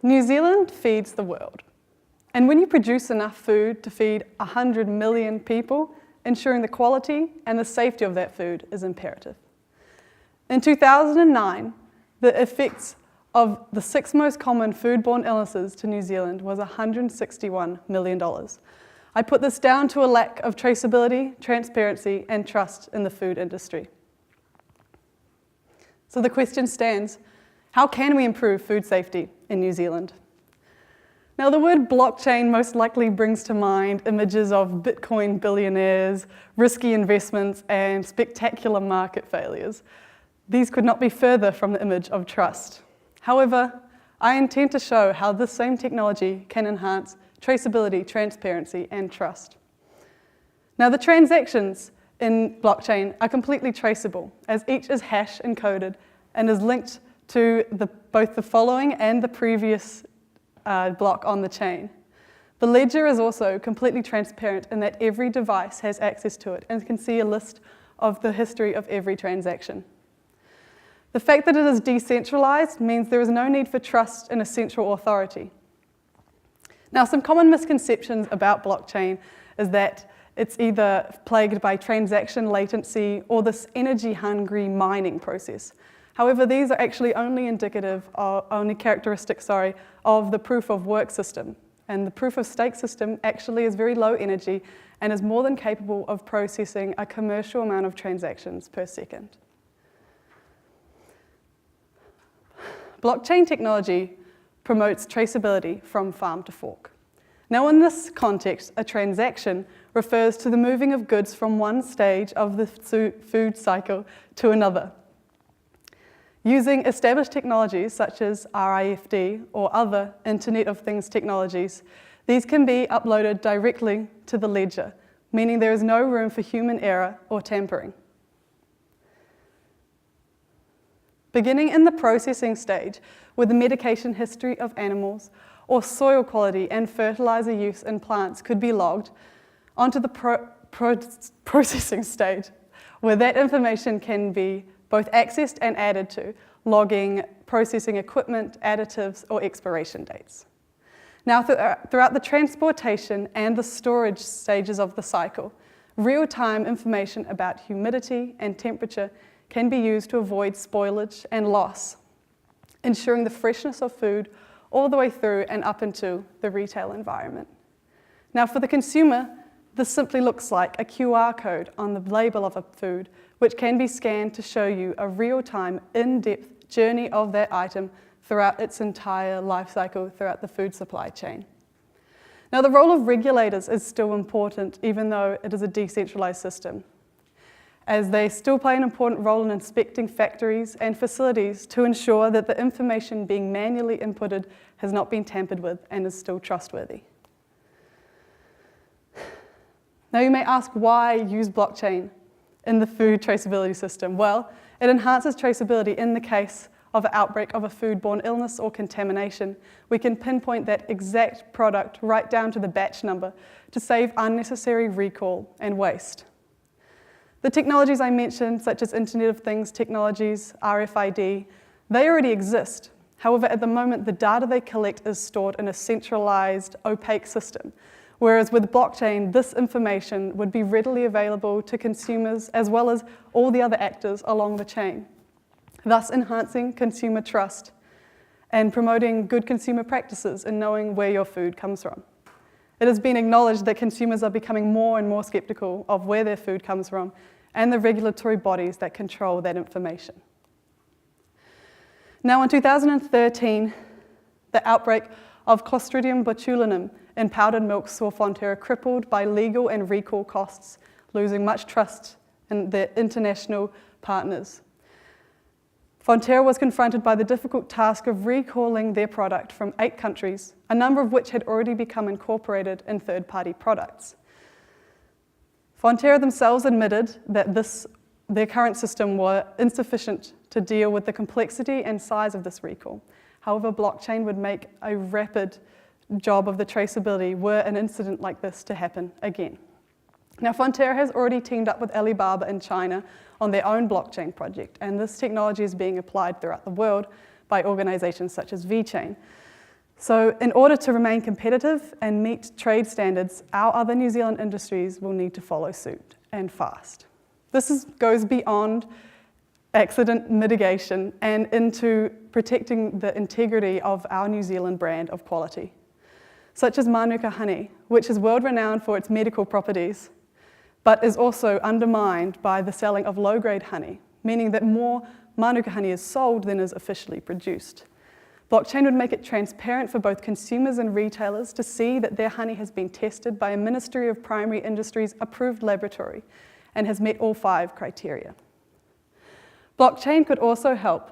New Zealand feeds the world. And when you produce enough food to feed 100 million people, ensuring the quality and the safety of that food is imperative. In 2009, the effects of the 6 most common foodborne illnesses to New Zealand was $161 million. I put this down to a lack of traceability, transparency, and trust in the food industry. So the question stands, how can we improve food safety in New Zealand? Now, the word blockchain most likely brings to mind images of Bitcoin billionaires, risky investments, and spectacular market failures. These could not be further from the image of trust. However, I intend to show how this same technology can enhance traceability, transparency, and trust. Now, the transactions in blockchain are completely traceable, as each is hash encoded and is linked to both the following and the previous block on the chain. The ledger is also completely transparent in that every device has access to it and can see a list of the history of every transaction. The fact that it is decentralized means there is no need for trust in a central authority. Now, some common misconceptions about blockchain is that it's either plagued by transaction latency or this energy-hungry mining process. However, these are actually only characteristics of the proof of work system. And the proof of stake system actually is very low energy and is more than capable of processing a commercial amount of transactions per second. Blockchain technology promotes traceability from farm to fork. Now, in this context, a transaction refers to the moving of goods from one stage of the food cycle to another. Using established technologies such as RIFD or other Internet of Things technologies, these can be uploaded directly to the ledger, meaning there is no room for human error or tampering. Beginning in the processing stage, where the medication history of animals or soil quality and fertilizer use in plants could be logged, onto the processing stage, where that information can be both accessed and added to, logging, processing equipment, additives, or expiration dates. Now, throughout the transportation and the storage stages of the cycle, real-time information about humidity and temperature can be used to avoid spoilage and loss, ensuring the freshness of food all the way through and up into the retail environment. Now, for the consumer, this simply looks like a QR code on the label of a food, which can be scanned to show you a real-time, in-depth journey of that item throughout its entire life cycle throughout the food supply chain. Now, the role of regulators is still important, even though it is a decentralized system, as they still play an important role in inspecting factories and facilities to ensure that the information being manually inputted has not been tampered with and is still trustworthy. Now, you may ask, why use blockchain in the food traceability system? Well, it enhances traceability in the case of an outbreak of a foodborne illness or contamination. We can pinpoint that exact product right down to the batch number to save unnecessary recall and waste. The technologies I mentioned, such as Internet of Things technologies, RFID, they already exist. However, at the moment, the data they collect is stored in a centralized, opaque system. Whereas with blockchain, this information would be readily available to consumers as well as all the other actors along the chain, thus enhancing consumer trust and promoting good consumer practices in knowing where your food comes from. It has been acknowledged that consumers are becoming more and more skeptical of where their food comes from and the regulatory bodies that control that information. Now, in 2013, the outbreak of Clostridium botulinum in powdered milk saw Fonterra crippled by legal and recall costs, losing much trust in their international partners. Fonterra was confronted by the difficult task of recalling their product from 8 countries, a number of which had already become incorporated in third-party products. Fonterra themselves admitted that their current system was insufficient to deal with the complexity and size of this recall. However, blockchain would make a rapid job of the traceability were an incident like this to happen again. Now, Fonterra has already teamed up with Alibaba in China on their own blockchain project, and this technology is being applied throughout the world by organizations such as VChain. So in order to remain competitive and meet trade standards, our other New Zealand industries will need to follow suit, and fast. This goes beyond accident mitigation and into protecting the integrity of our New Zealand brand of quality, such as Manuka honey, which is world-renowned for its medical properties, but is also undermined by the selling of low-grade honey, meaning that more Manuka honey is sold than is officially produced. Blockchain would make it transparent for both consumers and retailers to see that their honey has been tested by a Ministry of Primary Industries approved laboratory and has met all 5 criteria. Blockchain could also help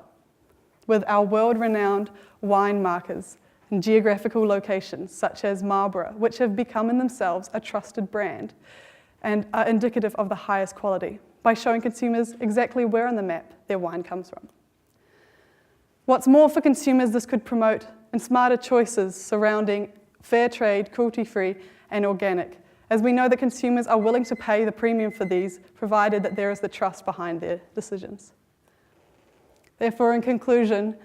with our world-renowned wine markers and geographical locations such as Marlborough, which have become in themselves a trusted brand and are indicative of the highest quality by showing consumers exactly where on the map their wine comes from. What's more, for consumers, this could promote and smarter choices surrounding fair trade, cruelty-free, and organic, as we know that consumers are willing to pay the premium for these, provided that there is the trust behind their decisions. Therefore, in conclusion,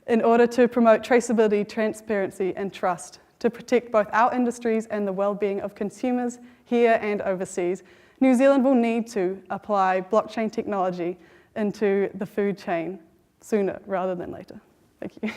in order to promote traceability, transparency, and trust, to protect both our industries and the well-being of consumers here and overseas, New Zealand will need to apply blockchain technology into the food chain sooner rather than later. Thank you.